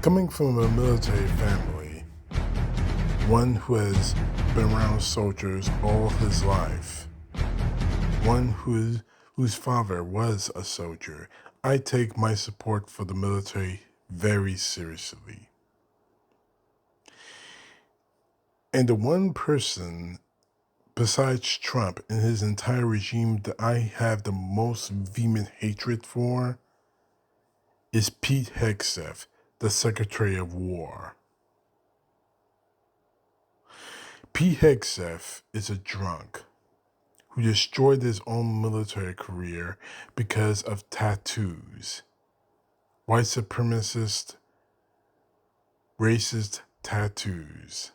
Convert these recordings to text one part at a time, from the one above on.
Coming from a military family, one who has been around soldiers all his life, one whose father was a soldier, I take my support for the military very seriously. And the one person besides Trump and his entire regime that I have the most vehement hatred for is Pete Hegseth, the Secretary of War. Pete Hegseth is a drunk who destroyed his own military career because of tattoos. White supremacist, racist tattoos.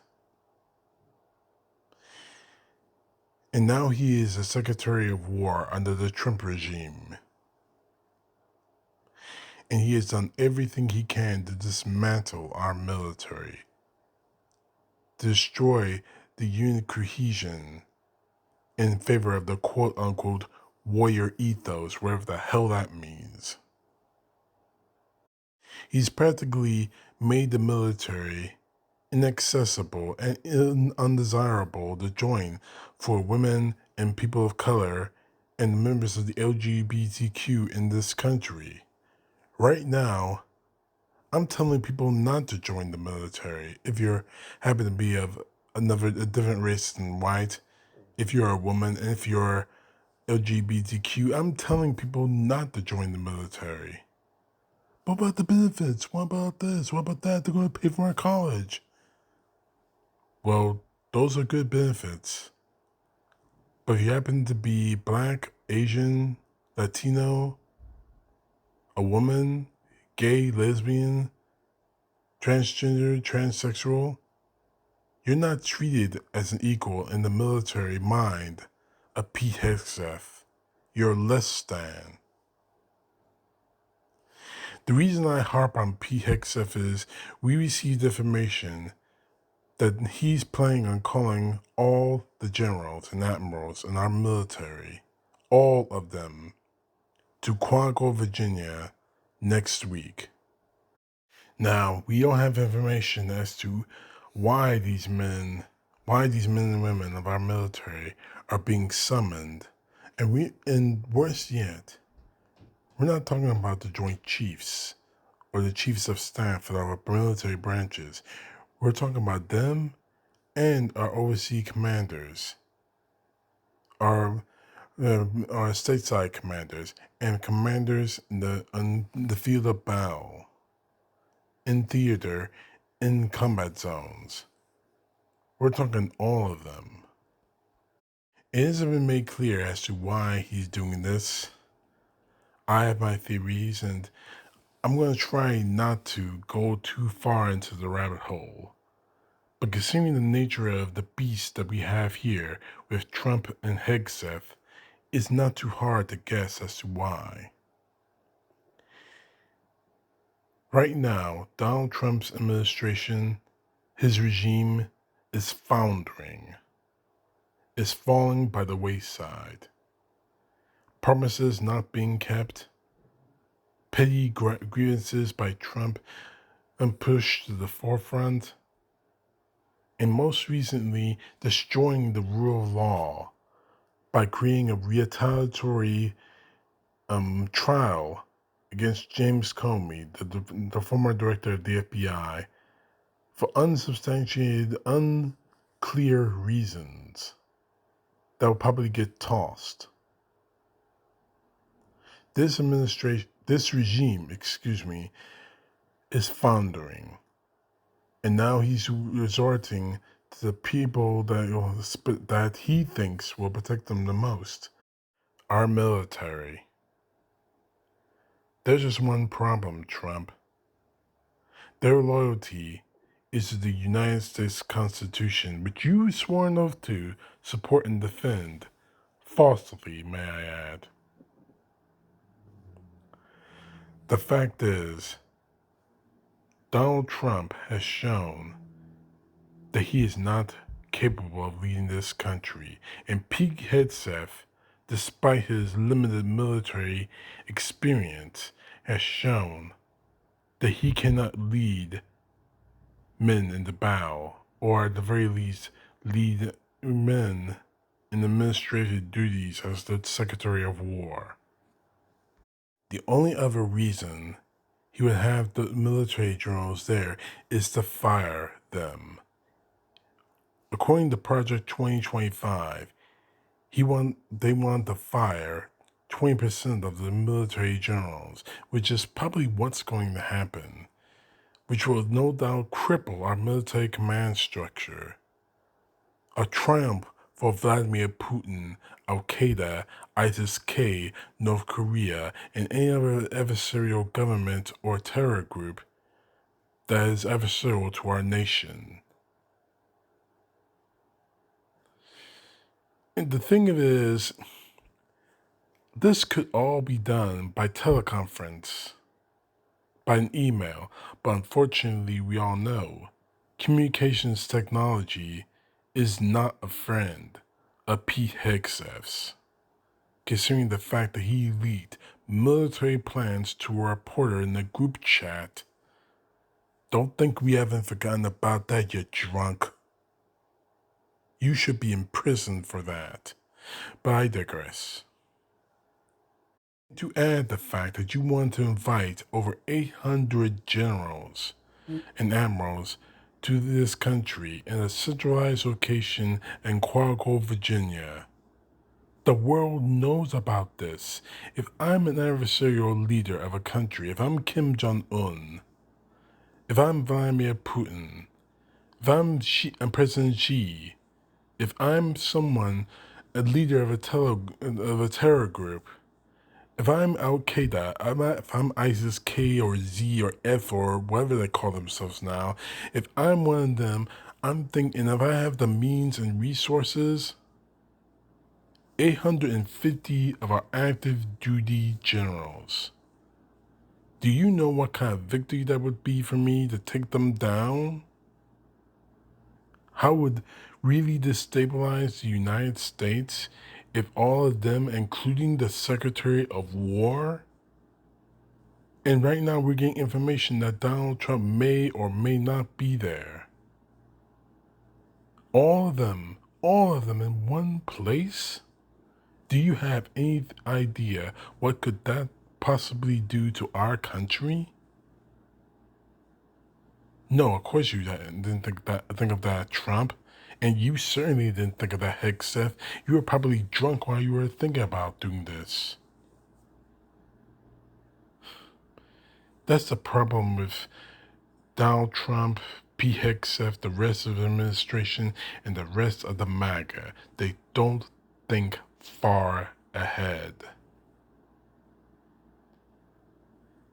And now he is a Secretary of War under the Trump regime. And he has done everything he can to dismantle our military, to destroy the unit cohesion in favor of the quote-unquote warrior ethos, whatever the hell that means. He's practically made the military inaccessible and undesirable to join for women and people of color and members of the LGBTQ in this country. Right now, I'm telling people not to join the military if you happen to be of a different race than white, if you're a woman, and if you're LGBTQ. I'm telling people not to join the military. What about the benefits? What about this? What about that? They're going to pay for my college. Well, those are good benefits. But if you happen to be black, Asian, Latino, a woman, gay, lesbian, transgender, transsexual, you're not treated as an equal in the military mind of Pete Hegseth. You're less than. The reason I harp on Pete Hegseth is we received information that he's planning on calling all the generals and admirals in our military, all of them, to Quantico, Virginia next week. Now, we don't have information as to why these men and women of our military are being summoned. And worse yet, we're not talking about the Joint Chiefs or the Chiefs of Staff of our military branches. We're talking about them and our overseas commanders, our stateside commanders, and commanders in the field of battle, in theater, in combat zones. We're talking all of them. It hasn't been made clear as to why he's doing this. I have my theories, and I'm going to try not to go too far into the rabbit hole. But considering the nature of the beast that we have here with Trump and Hegseth, it's not too hard to guess as to why. Right now, Donald Trump's administration, his regime, is foundering, is falling by the wayside. Promises not being kept, petty grievances by Trump and pushed to the forefront, and most recently, destroying the rule of law by creating a retaliatory trial against James Comey, the former director of the FBI, for unsubstantiated, unclear reasons that will probably get tossed. This regime, is foundering. And now he's resorting to the people that he thinks will protect them the most, our military. There's just one problem, Trump. Their loyalty is to the United States Constitution, which you swore an oath to support and defend, falsely, may I add. The fact is, Donald Trump has shown that he is not capable of leading this country, and Pete Hegseth, despite his limited military experience, has shown that he cannot lead men in the battle, or at the very least, lead men in administrative duties as the Secretary of War. The only other reason he would have the military generals there is to fire them. According to Project 2025, they want to fire 20% of the military generals, which is probably what's going to happen, which will no doubt cripple our military command structure. A triumph for Vladimir Putin, Al-Qaeda, ISIS-K, North Korea, and any other adversarial government or terror group that is adversarial to our nation. And the thing of it is, this could all be done by teleconference, by an email, but unfortunately we all know communications technology is not a friend of Pete Hegseth's, considering the fact that he leaked military plans to a reporter in the group chat. Don't think we haven't forgotten about that, you drunk. You should be in prison for that. But I digress. To add the fact that you want to invite over 800 generals and admirals to this country in a centralized location in Quantico, Virginia. The world knows about this. If I'm an adversarial leader of a country, if I'm Kim Jong-un, if I'm Vladimir Putin, if I'm President Xi, if I'm someone, a leader of a terror group, if I'm Al-Qaeda, if I'm ISIS-K or Z or F or whatever they call themselves now, if I'm one of them, I'm thinking if I have the means and resources, 850 of our active duty generals. Do you know what kind of victory that would be for me to take them down? How would really destabilize the United States if all of them, including the Secretary of War? And right now we're getting information that Donald Trump may or may not be there. All of them in one place? Do you have any idea what could that possibly do to our country? No, of course you didn't think of that, Trump. And you certainly didn't think of that, Hegseth. You were probably drunk while you were thinking about doing this. That's the problem with Donald Trump, Pete Hegseth, the rest of the administration, and the rest of the MAGA. They don't think far ahead.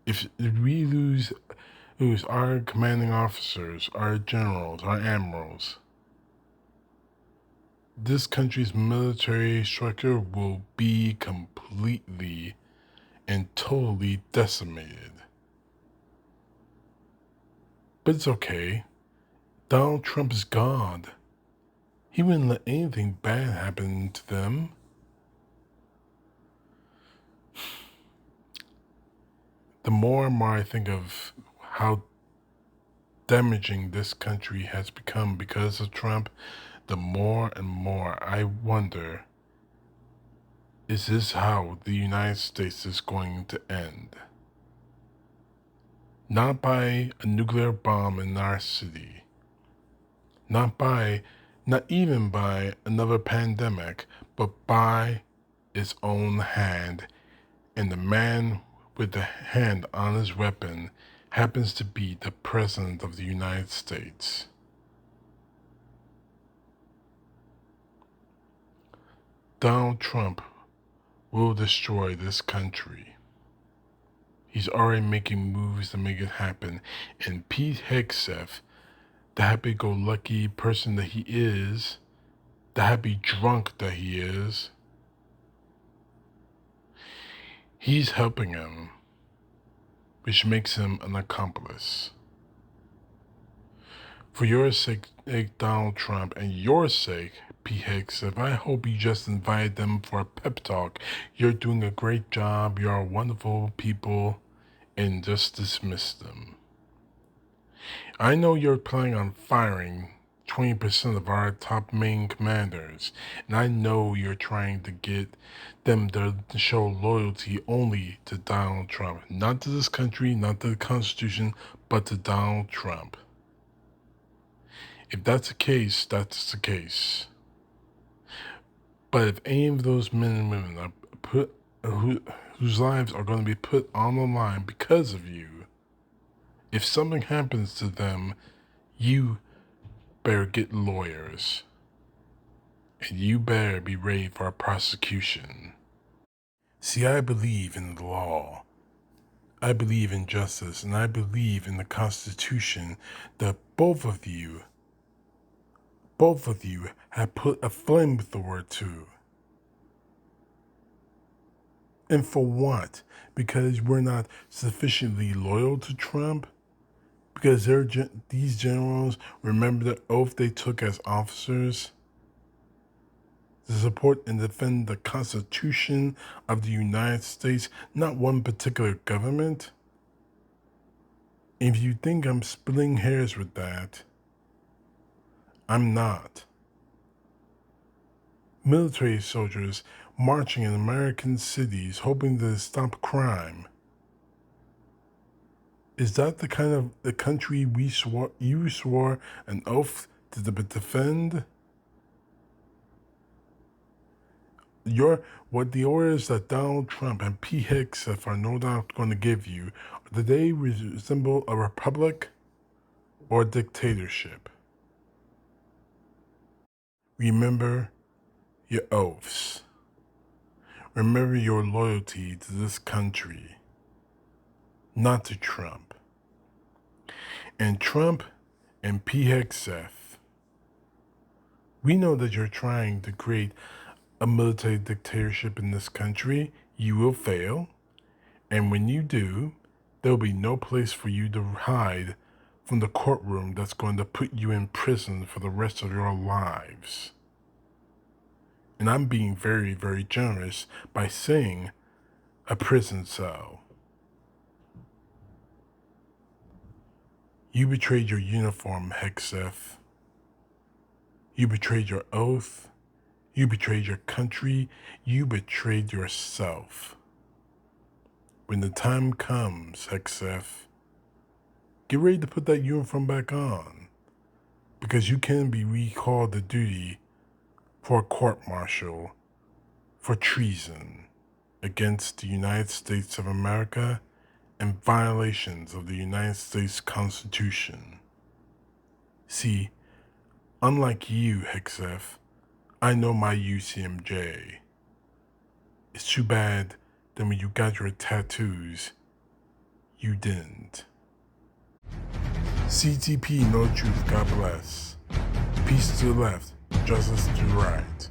If we lose our commanding officers, our generals, our admirals, this country's military structure will be completely and totally decimated. But it's okay. Donald Trump is God. He wouldn't let anything bad happen to them. The more and more I think of how damaging this country has become because of Trump, the more and more I wonder, is this how the United States is going to end? Not by a nuclear bomb in our city. Not even by another pandemic, but by its own hand. And the man with the hand on his weapon happens to be the President of the United States. Donald Trump will destroy this country. He's already making moves to make it happen. And Pete Hegseth, the happy-go-lucky person that he is, the happy drunk that he is, he's helping him, which makes him an accomplice. For your sake, Donald Trump, and your sake, Pete Hegseth, I hope you just invite them for a pep talk. You're doing a great job, you're wonderful people, and just dismiss them. I know you're planning on firing 20% of our top main commanders, and I know you're trying to get them to show loyalty only to Donald Trump. Not to this country, not to the Constitution, but to Donald Trump. If that's the case, that's the case. But if any of those men and women are whose lives are going to be put on the line because of you, if something happens to them, you better get lawyers. And you better be ready for a prosecution. See, I believe in the law. I believe in justice, and I believe in the Constitution that both of you have put a flamethrower to. And for what? Because we're not sufficiently loyal to Trump? Because these generals remember the oath they took as officers to support and defend the Constitution of the United States, not one particular government? If you think I'm splitting hairs with that, I'm not. Military soldiers marching in American cities hoping to stop crime. Is that the kind of the country you swore an oath to defend? What the orders that Donald Trump and P. Hegseth are no doubt going to give you, do they resemble a republic or a dictatorship? Remember your oaths. Remember your loyalty to this country, not to Trump. And Trump and P. Hegseth, we know that you're trying to create a military dictatorship in this country. You will fail. And when you do, there'll be no place for you to hide from the courtroom that's going to put you in prison for the rest of your lives. And I'm being very, very generous by saying a prison cell. You betrayed your uniform, Hegseth. You betrayed your oath. You betrayed your country. You betrayed yourself. When the time comes, Hegseth, get ready to put that uniform back on, because you can be recalled to duty for a court-martial for treason against the United States of America and violations of the United States Constitution. See, unlike you, Hegseth, I know my UCMJ. It's too bad that when you got your tattoos, you didn't. CTP, no truth, God bless. Peace to the left, justice to the right.